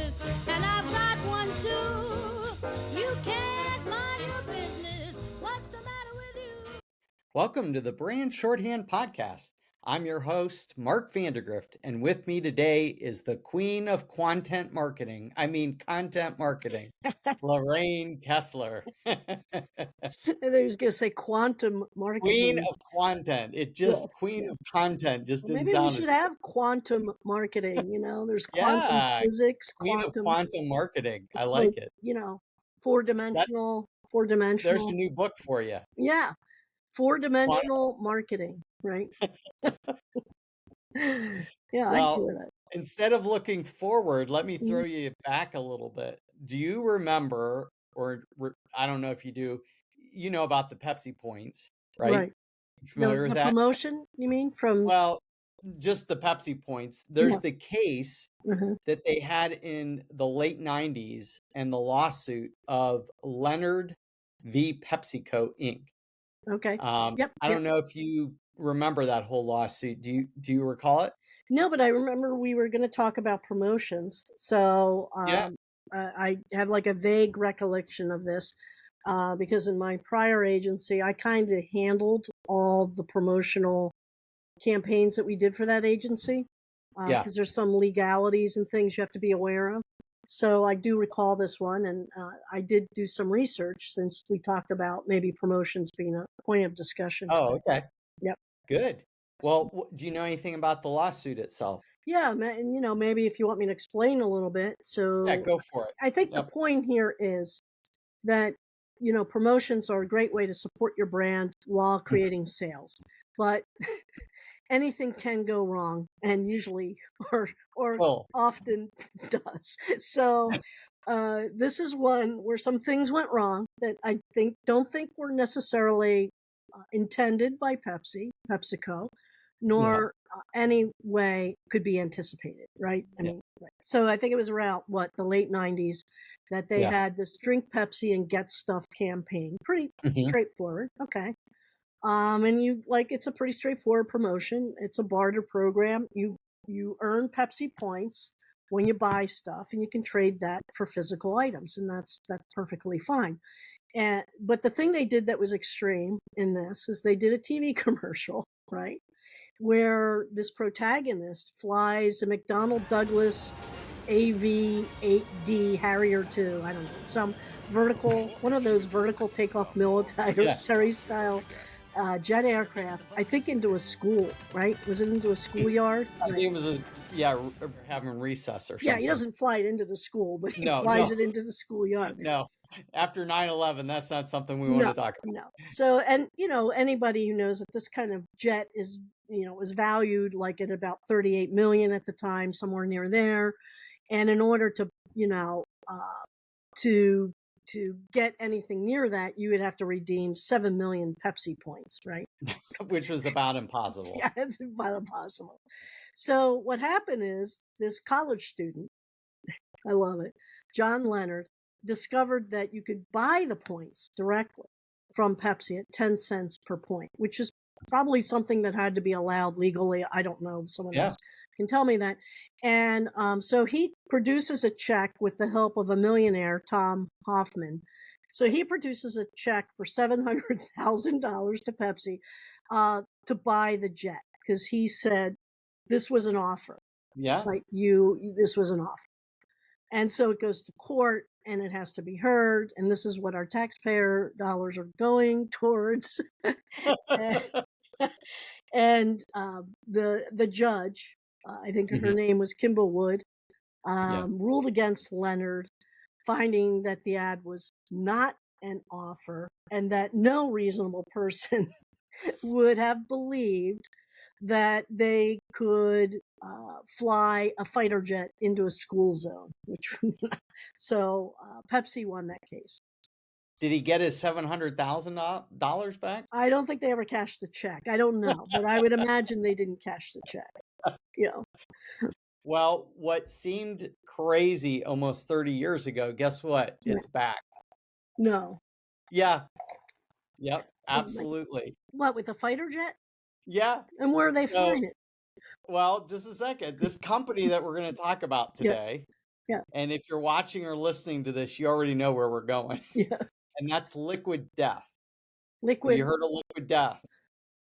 business, and I've got one too. You can't mind your business. What's the matter with you? Welcome to the Brand Shorthand Podcast. I'm your host, Mark Vandergrift, and with me today is the queen of content marketing, Lorraine Kessler. And I was going to say quantum marketing. Queen of content. Queen of content just Well, didn't maybe we sound should as have quantum marketing. There's quantum Yeah, physics, queen of quantum. quantum marketing. I It's like it. Four-dimensional. There's a new book for you. Yeah, four-dimensional marketing, right? Yeah, I Well, do that. instead of looking forward, let me Mhm. throw you back a little bit. Do you remember, I don't know if you do, you know about the Pepsi points, right? Right. You familiar with The that? promotion, you mean, from? Well, just the Pepsi points. Yeah. There's the case Uh-huh. that they had in the late 90s and the lawsuit of Leonard v. PepsiCo Inc. Okay. I Yep. don't know if you remember that whole lawsuit. Do you recall it? No, but I remember we were going to talk about promotions. So Yeah. I had like a vague recollection of this because in my prior agency, I kind of handled all the promotional campaigns that we did for that agency Yeah. because there's some legalities and things you have to be aware of. So I do recall this one, and I did do some research since we talked about maybe promotions being a point of discussion. Oh, okay. Yep. Good. Well, do you know anything about the lawsuit itself? Yeah, and maybe if you want me to explain a little bit. So Yeah, go for it. I think the Yep. point here is that, promotions are a great way to support your brand while creating sales. But anything can go wrong, and usually or Cool. often does. So this is one where some things went wrong that I don't think were necessarily intended by PepsiCo, nor any way could be anticipated, right? I Yeah. mean, right. So I think it was around the late 90s that they Yeah. had this Drink Pepsi and Get Stuff campaign. Pretty Mhm. straightforward. Okay. And it's a pretty straightforward promotion. It's a barter program. You earn Pepsi points when you buy stuff, and you can trade that for physical items, and that's perfectly fine. But the thing they did that was extreme in this is they did a TV commercial, right, where this protagonist flies a McDonnell Douglas AV-8D Harrier 2. I don't know, some one of those vertical takeoff military style jet aircraft, I think into a school, right? Was it into a schoolyard? I think it was having recess or something. Yeah, he doesn't fly it into the school, but he No, flies no. it into the schoolyard. No. After 9/11, that's not something we want to talk about. No. So, and anybody who knows that this kind of jet is, was valued like at about 38 million at the time, somewhere near there. And in order to, to get anything near that, you would have to redeem 7 million Pepsi points, right? Which was about impossible. Yeah, it's about impossible. So what happened is this college student, I love it, John Leonard, discovered that you could buy the points directly from Pepsi at 10 cents per point, which is probably something that had to be allowed legally. I don't know. Someone else can tell me that. And so he produces a check with the help of a millionaire, Tom Hoffman. So he produces a check for $700,000 to Pepsi to buy the jet, because he said this was an offer. Yeah. This was an offer. And so it goes to court, and it has to be heard, and this is what our taxpayer dollars are going towards. And the judge, I think her name was Kimball Wood, ruled against Leonard, finding that the ad was not an offer and that no reasonable person would have believed that they could fly a fighter jet into a school zone. So Pepsi won that case. Did he get his $700,000 back? I don't think they ever cashed the check. I don't know, but I would imagine they didn't cash the check. Well, what seemed crazy almost 30 years ago, guess what? It's back. No. Yeah. Yep. Absolutely. What, with a fighter jet? Yeah. And where are they flying it? Well, just a second. This company that we're going to talk about today Yeah. And if you're watching or listening to this, you already know where we're going. Yeah. And that's liquid death. Have you Liquid heard of liquid death?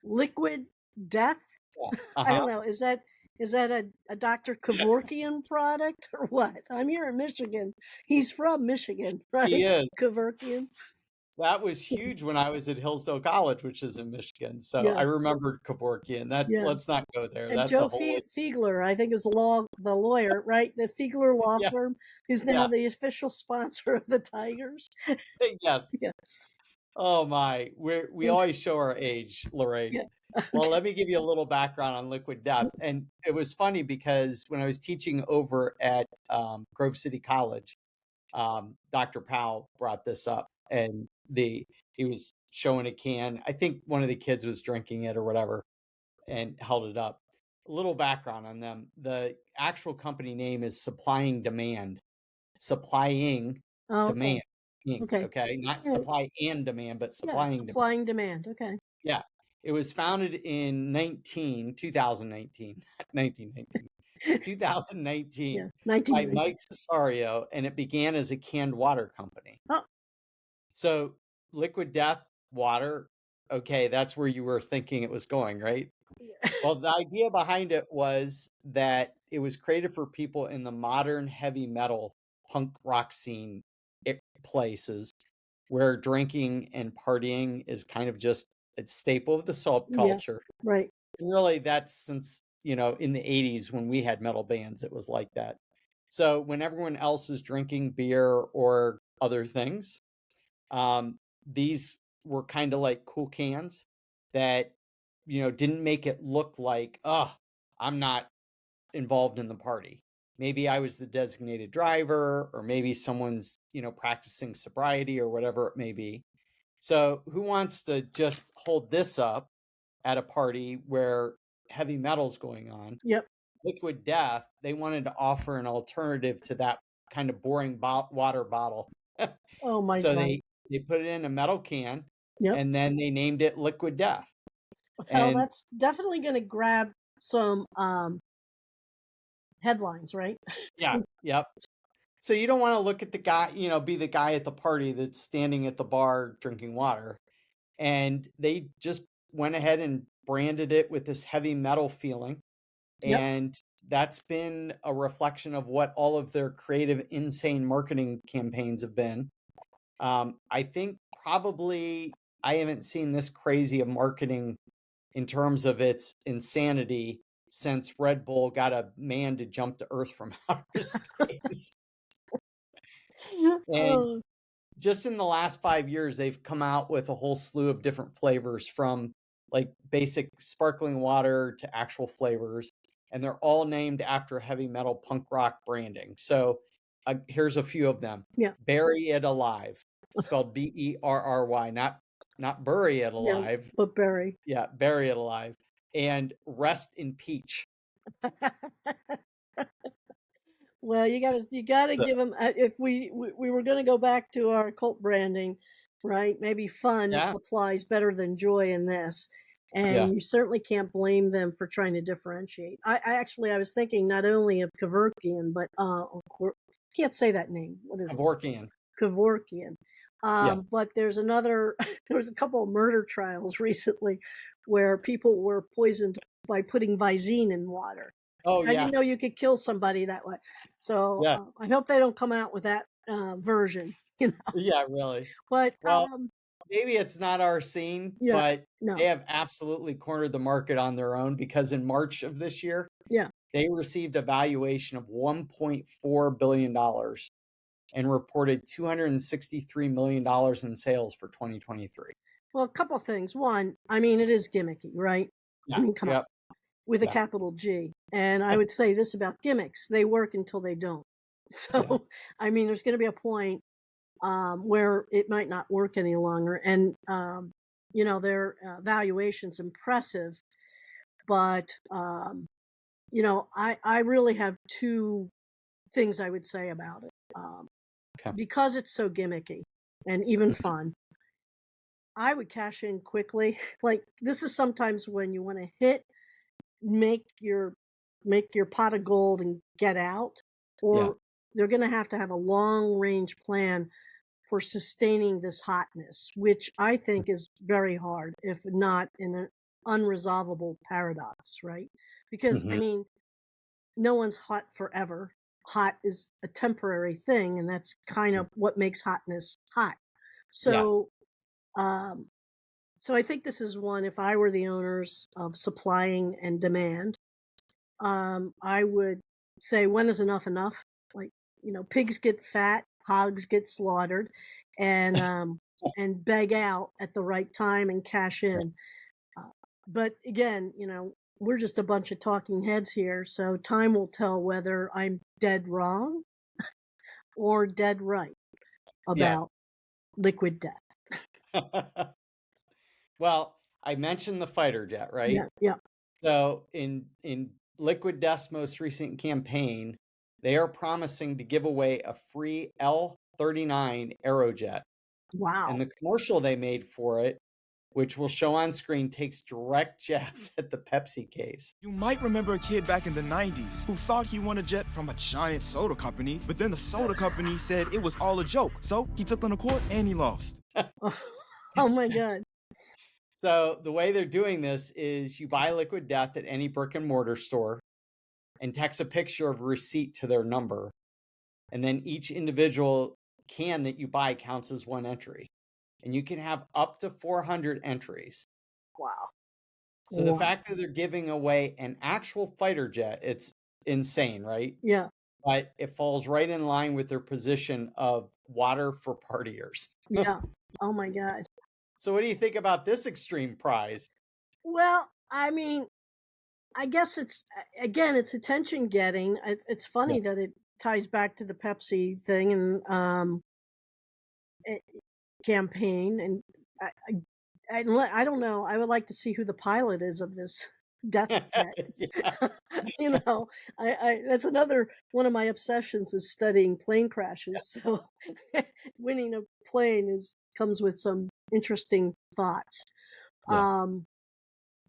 liquid death? Yeah. I don't Uh-huh. know. Is that a Dr. Kevorkian product or what? I'm here in Michigan. He's from Michigan, He right? is. Kevorkian. That was huge when I was at Hillsdale College, which is in Michigan. So Yeah. I remembered Kevorkian. Yeah. Let's not go there. And That's a Joe whole Fiegler, I think, is the lawyer, right? The Fiegler law yeah, firm, who's now yeah. the official sponsor of the Tigers. Yes. Yeah. Oh my. We always show our age, Lorraine. Yeah. Well, let me give you a little background on liquid death. And it was funny because when I was teaching over at Grove City College, Dr. Powell brought this up, and he was showing a can. I think one of the kids was drinking it or whatever, and held it up. A little background on them: the actual company name is Supplying Oh, okay. Demand Inc. Okay. Okay, not Yeah. Supply and Demand, but Yeah. Supplying Demand. Supply and demand. Okay. Yeah, it was founded in 2019, 1919. Yeah. 2019 by 1990. Mike Cesario, and it began as a canned water company. Oh, So, liquid death, water, okay, that's where you were thinking it was going, right? yeah. Well, the idea behind it was that it was created for people in the modern heavy metal punk rock scene places where drinking and partying is kind of just a staple of the Yeah. subculture. Right. And really, that's since, in the 80s when we had metal bands, it was like that. So when everyone else is drinking beer or other things, these were kind of like cool cans that, didn't make it look like, oh, I'm not involved in the party. Maybe I was the designated driver, or maybe someone's, practicing sobriety or whatever it may be. So who wants to just hold this up at a party where heavy metal's going on? Yep. Liquid Death, they wanted to offer an alternative to that kind of boring water bottle. Oh my So God. they put it in a metal can, Yep. and then they named it Liquid Death. Well, And that's definitely going to grab some headlines, right? yeah, yep. So you don't want to look at the guy, be the guy at the party that's standing at the bar drinking water. And they just went ahead and branded it with this heavy metal feeling. Yep. And that's been a reflection of what all of their creative, insane marketing campaigns have been. I think probably I haven't seen this crazy of marketing in terms of its insanity since Red Bull got a man to jump to Earth from outer space. And Oh, just in the last 5 years, they've come out with a whole slew of different flavors, from like basic sparkling water to actual flavors. And they're all named after heavy metal punk rock branding. So here's a few of them: yeah. Bury It Alive, spelled Berry, not Bury It Yeah. Alive. But Barry. Yeah, Bury It Alive. And Rest in Peach. Well, you gotta The- give them. If we were going to go back to our cult branding, right? Maybe fun yeah, applies better than joy in this, yeah. and you certainly can't blame them for trying to differentiate. I was thinking not only of Kevorkian, but can't say that name. What is it? Kevorkian. Kevorkian. Yeah. But there's another. There was a couple of murder trials recently where people were poisoned by putting Visine in water. Oh, I yeah. didn't know you could kill somebody that way. So Yeah. I hope they don't come out with that version. Yeah, really. But Well, maybe it's not our scene, yeah, but they no, have absolutely cornered the market on their own, because in March of this year, yeah. they received a valuation of $1.4 billion and reported $263 million in sales for 2023. Well, a couple of things. One, I mean, it is gimmicky, right? I Yeah. mean, come on, Yep. with a Yeah. capital G. And I would say this about gimmicks: they work until they don't. Yeah. So, I mean, there's going to be a point where it might not work any longer. And, their valuation's impressive. But, I really have two things I would say about it. Okay. Because it's so gimmicky and even fun, I would cash in quickly. Like, this is sometimes when you want to make your pot of gold and get out, Yeah. or they're going to have a long range plan for sustaining this hotness, which I think is very hard, if not in an unresolvable paradox, right? Because, I Mhm. mean, no one's hot forever. Hot is a temporary thing, and that's kind of what makes hotness hot. Yeah. So, um, so I think this is one, if I were the owners of supplying and demand, I would say, when is enough enough? Like, pigs get fat, hogs get slaughtered, and beg out at the right time and cash Right. in. Uh, but again, we're just a bunch of talking heads here, so time will tell whether I'm dead wrong or dead right Yeah. about liquid death. Well, I mentioned the fighter jet, right? Yeah, yeah. So in Liquid Death's most recent campaign, they are promising to give away a free L-39 Aerojet. Wow. And the commercial they made for it, which will show on screen, takes direct jabs at the Pepsi case. You might remember a kid back in the 90s who thought he won a jet from a giant soda company, but then the soda company said it was all a joke. So he took them to court and he lost. Oh my God. So the way they're doing this is you buy Liquid Death at any brick and mortar store and text a picture of a receipt to their number. And then each individual can that you buy counts as one entry. And you can have up to 400 entries. Wow. So the Wow. fact that they're giving away an actual fighter jet, it's insane, right? Yeah. But it falls right in line with their position of water for partiers. Yeah. Oh my God. So what do you think about this extreme prize? Well, I mean, I guess it's attention getting. It's Yeah. funny that it ties back to the Pepsi thing and eh, campaign, and I don't know. I would like to see who the pilot is of this death jet. Yeah. That's another one of my obsessions is studying plane crashes. So winning a plane comes with some interesting thoughts. Yeah. Um,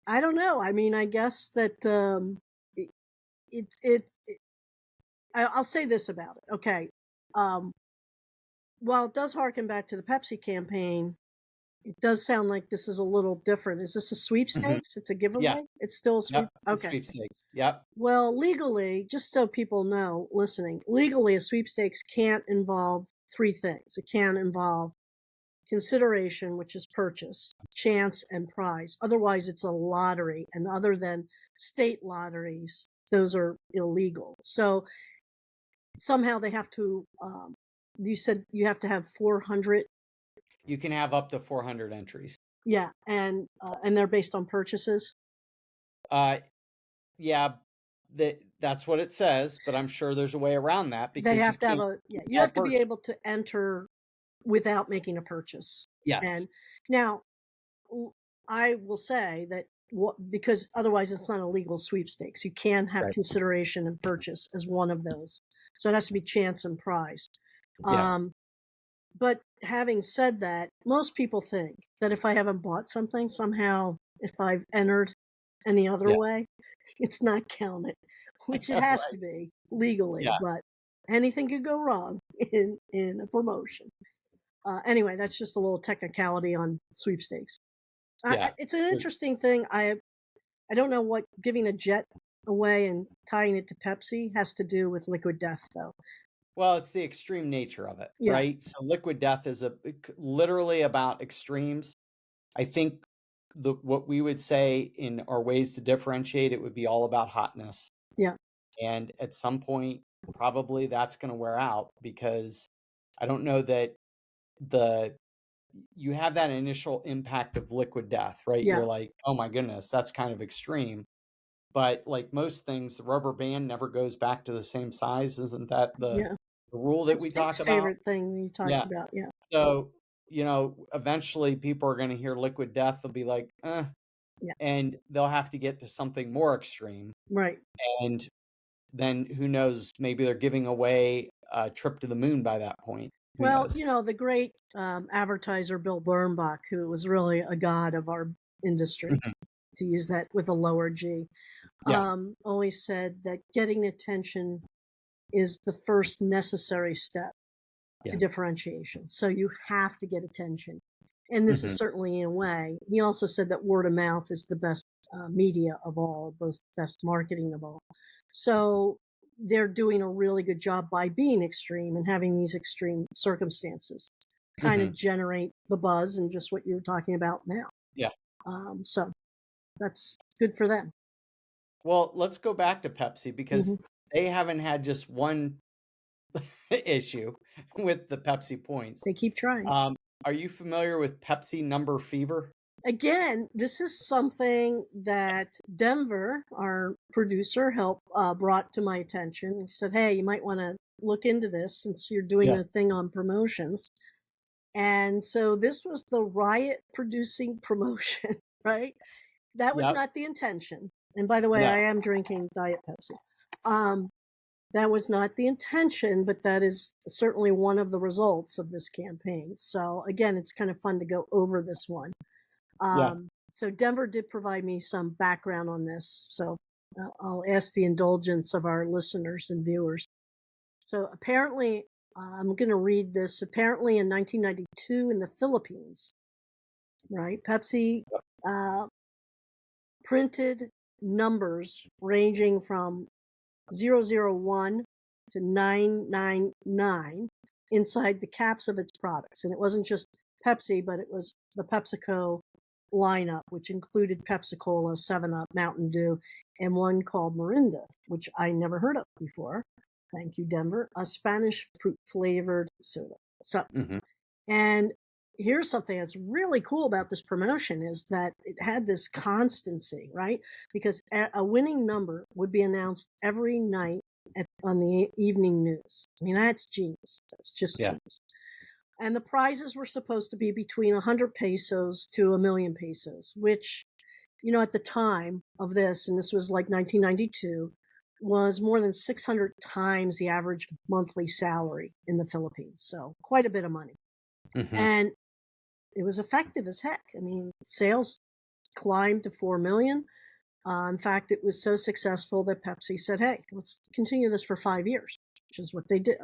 I don't know. I mean, I guess that it, it I'll say this about it. Okay. Um, while it does harken back to the Pepsi campaign, it does sound like this is a little different. Is this a Mhm. sweepstakes? It's a Yes. giveaway? It's still a Yep. sweep? It's a Okay. sweepstakes. Yep. Well, legally, just so people know listening, legally, a sweepstakes can't involve three things. It can involve consideration, which is purchase, chance, and prize. Otherwise, it's a lottery. And other than state lotteries, those are illegal. So somehow they have to, you said you have to have 400. You can have up to 400 entries. Yeah. And they're based on purchases. Uh, yeah, that's what it says, but I'm sure there's a way around that They because you have to have can't you have to be purchase. able to enter without making a purchase. Yes. And now I will say that because otherwise it's not a legal sweepstakes. You can have Right. consideration and purchase as one of those. So it has to be chance and prize. Yeah. But having said that, most people think that if I haven't bought something, somehow if I've entered any other Yeah. way, it's not counted, which it has to Right. be legally, Yeah. but anything could go wrong in a promotion. Anyway, that's just a little technicality on sweepstakes. Yeah. It's an interesting thing. I don't know what giving a jet away and tying it to Pepsi has to do with liquid death, though. Well, it's the extreme nature of it, Yeah, right? So Liquid Death is literally about extremes. I think what we would say in our ways to differentiate it would be all about hotness. yeah, And at some point, probably that's going to wear out because I don't know that the you have that initial impact of liquid death, right? yeah, You're like, oh my goodness, that's kind of extreme. But like most things, the rubber band never goes back to the same size. Isn't that yeah. the rule that It's we Steve's talk about? favorite thing he talks Yeah. about. Yeah, So, eventually people are going to hear liquid death. They'll be like, yeah, and they'll have to get to something more extreme. right. And then who knows? Maybe they're giving away a trip to the moon by that point. Who Well, knows? the great advertiser Bill Bernbach, who was really a god of our industry, Mhm. to use that with a lower G, Yeah. always said that getting attention is the first necessary step to Yeah. differentiation. So you have to get attention. And this is Mhm. certainly in a way. He also said that word of mouth is the best media of all, best marketing of all. So they're doing a really good job by being extreme and having these extreme circumstances kind of Mhm. generate the buzz and just what you're talking about now. Yeah. So that's good for them. Well, let's go back to Pepsi because hmm they haven't had just one issue with the Pepsi points. They keep trying. Are you familiar with Pepsi number fever? Again, this is something that Denver, our producer, brought to my attention. He said, "Hey, you might want to look into this since you're doing Yeah. a thing on promotions." And so this was the riot-producing promotion, right? That was Yep. not the intention. And by the way, No. I am drinking Diet Pepsi. That was not the intention, but that is certainly one of the results of this campaign. So again, it's kind of fun to go over this one. Yeah. So Denver did provide me some background on this. So I'll ask the indulgence of our listeners and viewers. So apparently, I'm going to read this. Apparently, in 1992 in the Philippines, right, Pepsi printed numbers ranging from 001 to 999 inside the caps of its products. And it wasn't just Pepsi, but it was the PepsiCo lineup, which included Pepsi Cola, 7 Up, Mountain Dew, and one called Mirinda, which I never heard of before. Thank you, Denver. A Spanish fruit flavored soda. So, Mhm. and here's something that's really cool about this promotion is that it had this constancy, right? Because a winning number would be announced every night on the evening news. I mean, that's genius. That's just Yeah. genius. And the prizes were supposed to be between 100 pesos to a million pesos, which, at the time of this, and this was like 1992, was more than 600 times the average monthly salary in the Philippines. So quite a bit of money. Mhm. And it was effective as heck. I mean, sales climbed to 4 million. In fact, it was so successful that Pepsi said, "Hey, let's continue this for 5 years," which is what they did.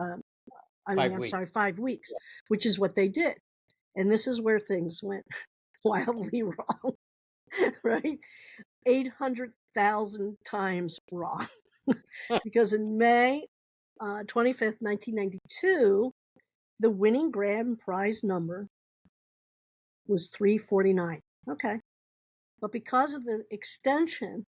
5 weeks, which is what they did. And this is where things went wildly wrong, right? 800,000 times wrong. Because in May 25th, 1992, the winning grand prize number was 349. Okay. But because of the extension,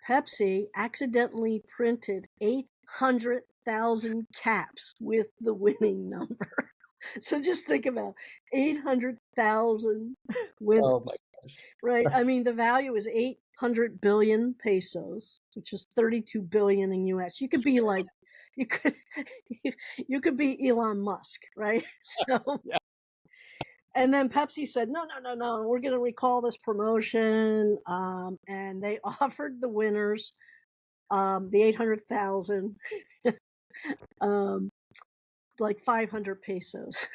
Pepsi accidentally printed 800,000 caps with the winning number. So just think about 800,000 winners, Oh my gosh. right? I mean, the value is 800 billion pesos, which is 32 billion in US. You could be like, you could, you could be Elon Musk, right? So, Yeah. and then Pepsi said, no, we're going to recall this promotion. And they offered the winners the 800,000, like 500 pesos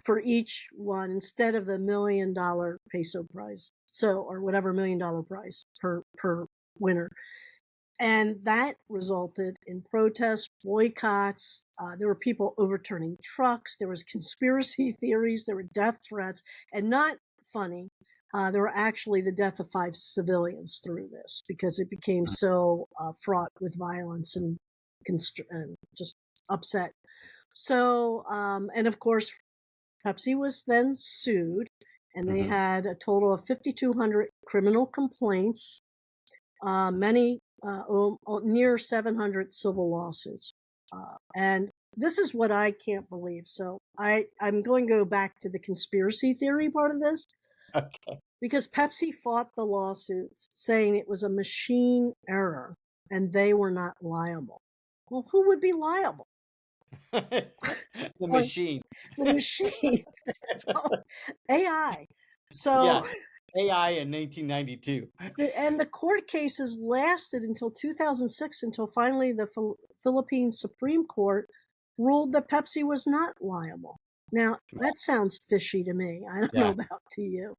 for each one instead of the $1 million peso prize. So, or whatever $1 million prize per winner. And that resulted in protests, boycotts. There were people overturning trucks. There was conspiracy theories. There were death threats. And not funny, there were actually the death of 5 civilians through this because it became so fraught with violence and just upset. So, and of course, Pepsi was then sued, and they Mhm. had a total of 5,200 criminal complaints, many near 700 civil lawsuits. And this is what I can't believe. So I'm going to go back to the conspiracy theory part of this Okay. because Pepsi fought the lawsuits saying it was a machine error and they were not liable. Well, who would be liable? The Like, machine. the machine. So AI. Yeah. So AI in 1992. and the court cases lasted until 2006, until finally the Philippine Supreme Court ruled that Pepsi was not liable. Now, that sounds fishy to me. I don't know Yeah. about to you.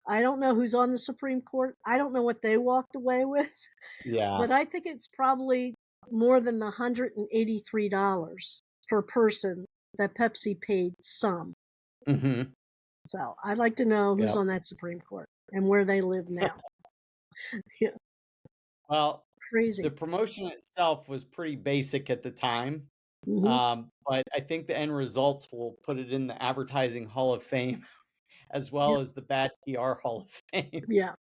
I don't know who's on the Supreme Court. I don't know what they walked away with, Yeah. but I think it's probably more than the $183 per person that Pepsi paid some. Hmm. So I'd like to know who's Yeah. on that Supreme Court and where they live now. Yeah, Well, crazy. the promotion itself was pretty basic at the time. Hmm. But I think the end results will put it in the Advertising Hall of Fame as well Yeah. as the Bad PR Hall of Fame. Yeah.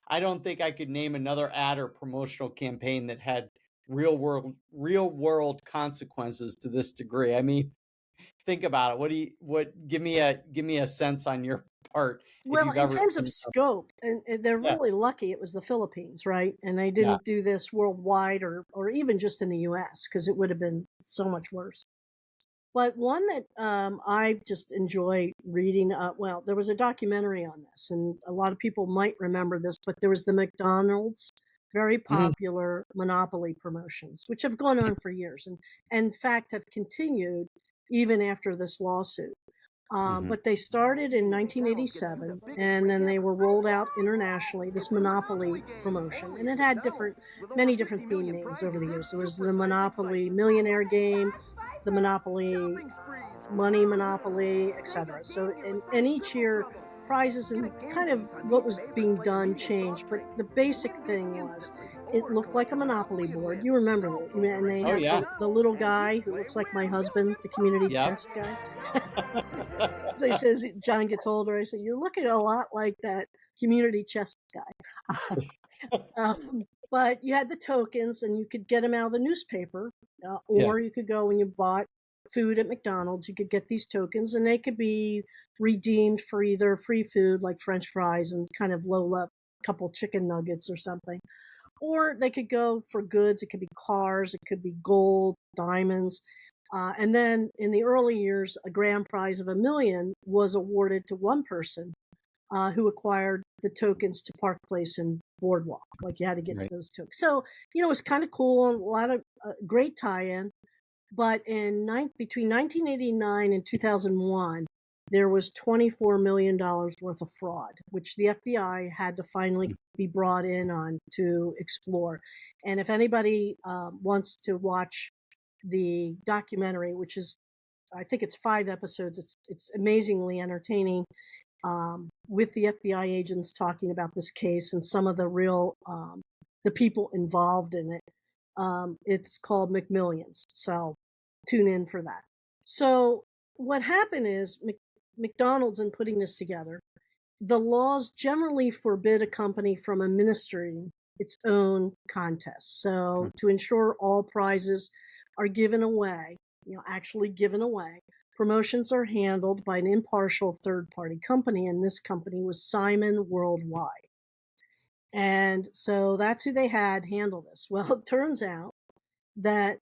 I don't think I could name another ad or promotional campaign that had real world consequences to this degree. I mean, think about it. Give me a sense on your part if Well, you've in ever terms of seen something. scope, and they're Yeah, really lucky it was the Philippines, right? And they yeah. didn't do this worldwide or even just in the US because it would have been so much worse. But one that I just enjoy reading, well, there was a documentary on this, and a lot of people might remember this, but there was the McDonald's very Mhm, popular Monopoly promotions, which have gone on for years and in fact have continued even after this lawsuit. mhm. But they started in 1987 and then they were rolled out internationally, this Monopoly promotion. And it had many different theme names over the years. There was the Monopoly Millionaire Game, the Monopoly Money Monopoly, etc. So, and each year prizes and kind of what was being done changed. But the basic thing was it looked like a Monopoly board. You remember that. And they Oh had yeah, the little guy who looks like my husband, the community yep. chest guy. So he says, John gets older. I say, you're looking a lot like that community chest guy. But you had the tokens and you could get them out of the newspaper, Yeah, or you could go when you bought food at McDonald's, you could get these tokens and they could be redeemed for either free food like French fries and kind of low level couple chicken nuggets or something, or they could go for goods. It could be cars, it could be gold, diamonds. And then in the early years, a grand prize of $1 million was awarded to one person who acquired the tokens to Park Place and Boardwalk. Like you had to get right. those tokens. So, it was kind of cool and a lot of great tie-in. But between 1989 and 2001, there was $24 million worth of fraud, which the FBI had to finally be brought in on to explore. And if anybody wants to watch the documentary, which is, I think it's 5 episodes, it's amazingly entertaining, with the FBI agents talking about this case and some of the real the people involved in it. It's called McMillions, so tune in for that. So what happened is McDonald's, in putting this together, the laws generally forbid a company from administering its own contests. So to ensure all prizes are given away, actually given away, promotions are handled by an impartial third-party company, and this company was Simon Worldwide. And so that's who they had handle this. Well, it turns out that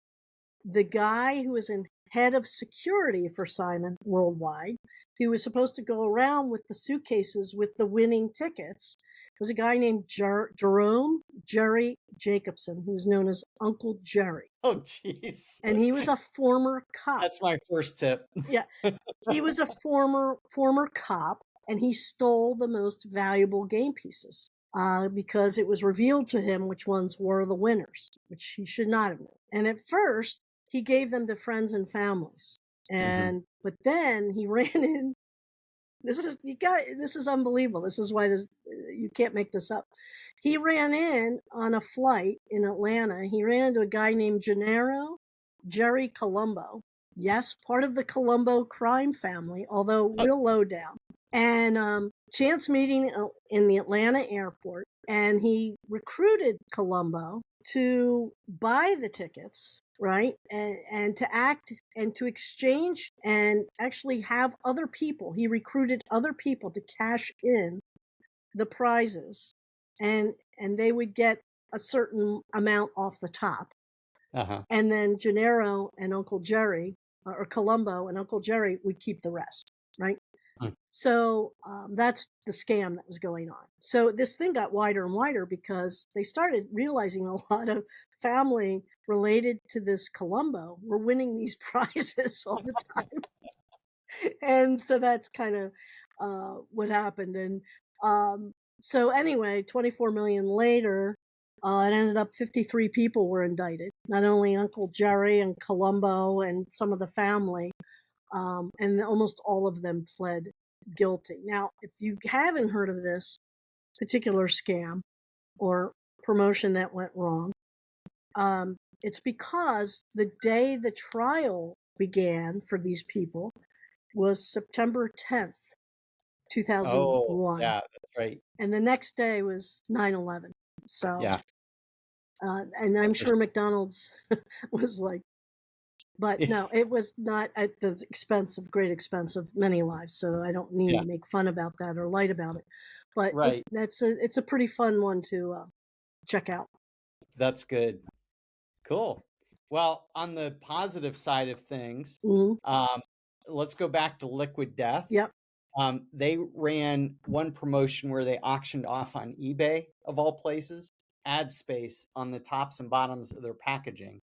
the guy who was in head of security for Simon Worldwide, who was supposed to go around with the suitcases with the winning tickets, was a guy named Jerome Jerry Jacobson, who was known as Uncle Jerry. Oh jeez. And he was a former cop. That's my first tip. Yeah, he was a former cop, and he stole the most valuable game pieces because it was revealed to him which ones were the winners, which he should not have known. And at first, he gave them to friends and families, but then he ran in. This is unbelievable. This is why you can't make this up. He ran in on a flight in Atlanta. He ran into a guy named Gennaro Jerry Colombo. Yes, part of the Colombo crime family, although real low down. And chance meeting in the Atlanta airport, and he recruited Colombo to buy the tickets, right, and to act and to exchange and actually have other people. He recruited other people to cash in the prizes, and they would get a certain amount off the top. And then Gennaro and Uncle Jerry, or Colombo and Uncle Jerry, would keep the rest, right? So that's the scam that was going on. So this thing got wider and wider because they started realizing a lot of family related to this Colombo were winning these prizes all the time. And so that's kind of what happened. And so anyway, 24 million later, It ended up 53 people were indicted, not only Uncle Jerry and Columbo and some of the family, and almost all of them pled guilty. Now, if you haven't heard of this particular scam or promotion that went wrong, it's because the day the trial began for these people was September 10th, Oh, 2001. yeah, that's right. And the next day was 9/11. So, Yeah. and I'm sure McDonald's was like, but no, it was not at the great expense of many lives. So I don't need Yeah. to make fun about that or light about it. But Right. it's a pretty fun one to check out. That's good. Cool. Well, on the positive side of things, Hmm. let's go back to Liquid Death. Yep. They ran one promotion where they auctioned off on eBay, of all places, ad space on the tops and bottoms of their packaging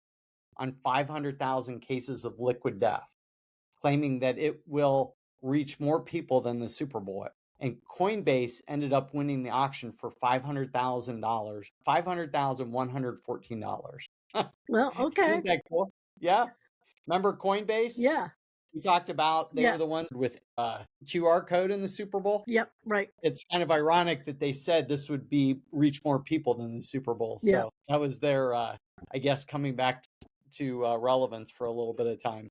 on 500,000 cases of Liquid Death, claiming that it will reach more people than the Super Bowl. And Coinbase ended up winning the auction for $500,000, $500,114. Well, okay. Isn't that cool? Yeah. Remember Coinbase? Yeah. We talked about they Yeah. were the ones with QR code in the Super Bowl. Yep. Right. It's kind of ironic that they said this would reach more people than the Super Bowl. Yeah. So that was their, I guess, coming back to relevance for a little bit of time.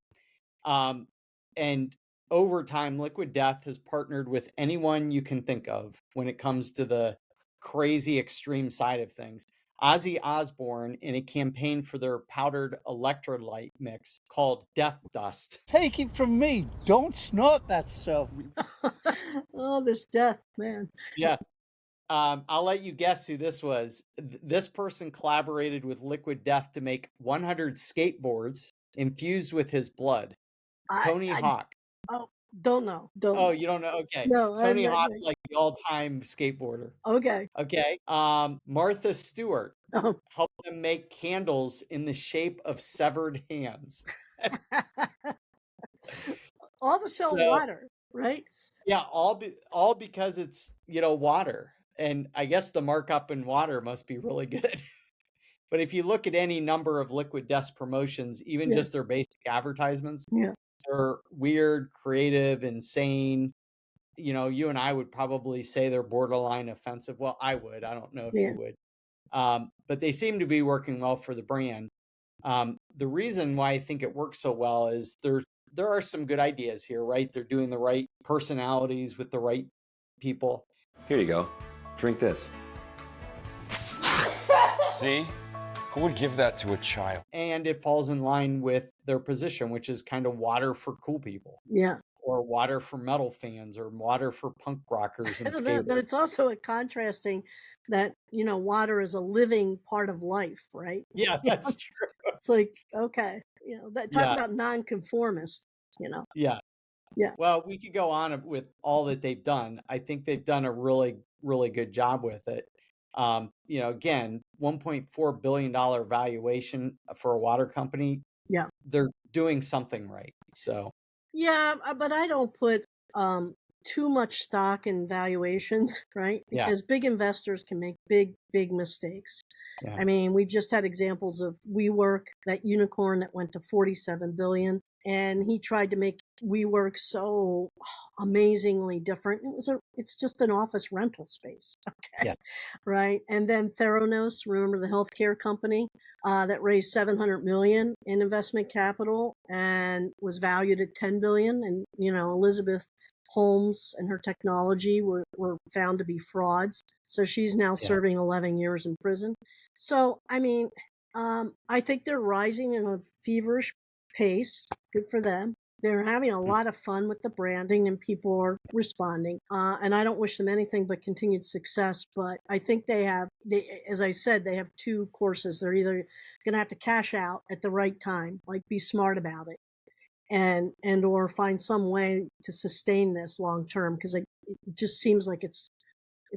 And over time, Liquid Death has partnered with anyone you can think of when it comes to the crazy extreme side of things. Ozzy Osbourne in a campaign for their powdered electrolyte mix called Death Dust. Take it from me, don't snort that stuff. Oh, this death, man. Yeah. I'll let you guess who this was. This person collaborated with Liquid Death to make 100 skateboards infused with his blood. Tony Hawk. Oh, don't know. Don't. Oh, you don't know? Okay. No, Tony Hawk's like the all-time skateboarder. Okay. Okay. Martha Stewart Oh. helped them make candles in the shape of severed hands. All to sell water, right? Yeah, all because it's, water. And I guess the markup in water must be really good. But if you look at any number of Liquid Death promotions, even just their basic advertisements, they're weird, creative, insane. You and I would probably say they're borderline offensive. Well, I would. I don't know if you would. But they seem to be working well for the brand. The reason why I think it works so well is there are some good ideas here, right? They're doing the right personalities with the right people. Here you go. Drink this. See? Who would give that to a child? And it falls in line with their position, which is kind of water for cool people. Yeah. Or water for metal fans, or water for punk rockers and I don't know, but it's also a contrasting that, water is a living part of life, right? Yeah, that's true. It's like, okay, talk about nonconformist, Yeah. Yeah. Well, we could go on with all that they've done. I think they've done a really, really good job with it. Again, $1.4 billion valuation for a water company. Yeah. They're doing something right. So. Yeah, but I don't put too much stock in valuations, right? Because big investors can make big, big mistakes. Yeah. I mean, we've just had examples of WeWork, that unicorn that went to $47 billion. And he tried to make WeWork so amazingly different. It's just an office rental space. Okay. Yeah. Right. And then Theranos, remember the healthcare company that raised $700 million in investment capital and was valued at $10 billion. And, Elizabeth Holmes and her technology were found to be frauds. So she's now serving 11 years in prison. So, I mean, I think they're rising in a feverish pace. Good for them. They're having a lot of fun with the branding and people are responding. And I don't wish them anything but continued success. But I think as I said, they have two courses. They're either going to have to cash out at the right time, like be smart about it, and or find some way to sustain this long term, because it just seems like it's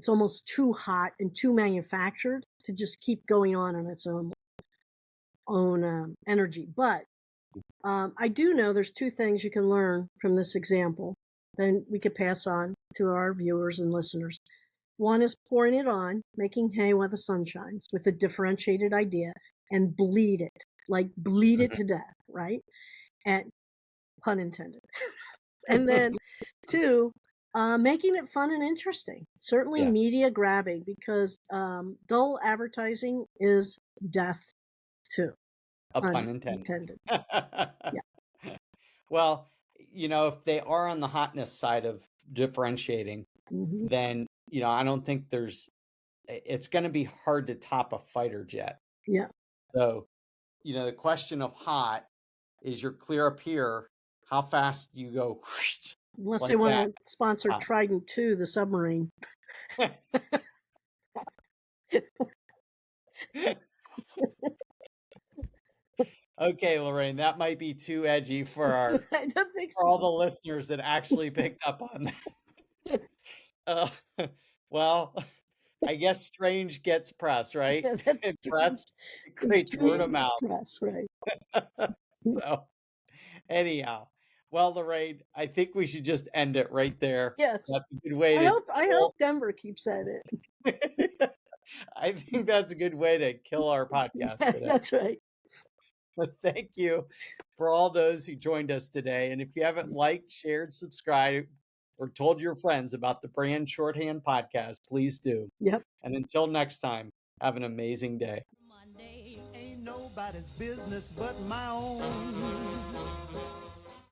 almost too hot and too manufactured to just keep going on its own energy. But I do know there's two things you can learn from this example, then we could pass on to our viewers and listeners. One is pouring it on, making hay while the sun shines with a differentiated idea, and bleed it, like bleed it to death, right? And pun intended. And then 2, making it fun and interesting. Certainly Yeah. media grabbing, because dull advertising is death too. A pun intended. Intended. Well, if they are on the hotness side of differentiating, Mhm. then, I don't think it's going to be hard to top a fighter jet. Yeah. So, the question of hot is you're clear up here. How fast do you go? Unless like they want that? to sponsor Trident 2, the submarine. Okay, Lorraine, that might be too edgy for I don't think for all the listeners that actually picked up on that. Well, I guess strange gets press, right? That's And press creates word of mouth. Press, right? So, anyhow, well, Lorraine, I think we should just end it right there. Yes. That's a good way I to. hope Denver keeps at it. I think that's a good way to kill our podcast today. That's right. Thank you for all those who joined us today. And if you haven't liked, shared, subscribed, or told your friends about the Brand Shorthand podcast, please do. Yep. And until next time, have an amazing day. Monday. Ain't nobody's business but my own.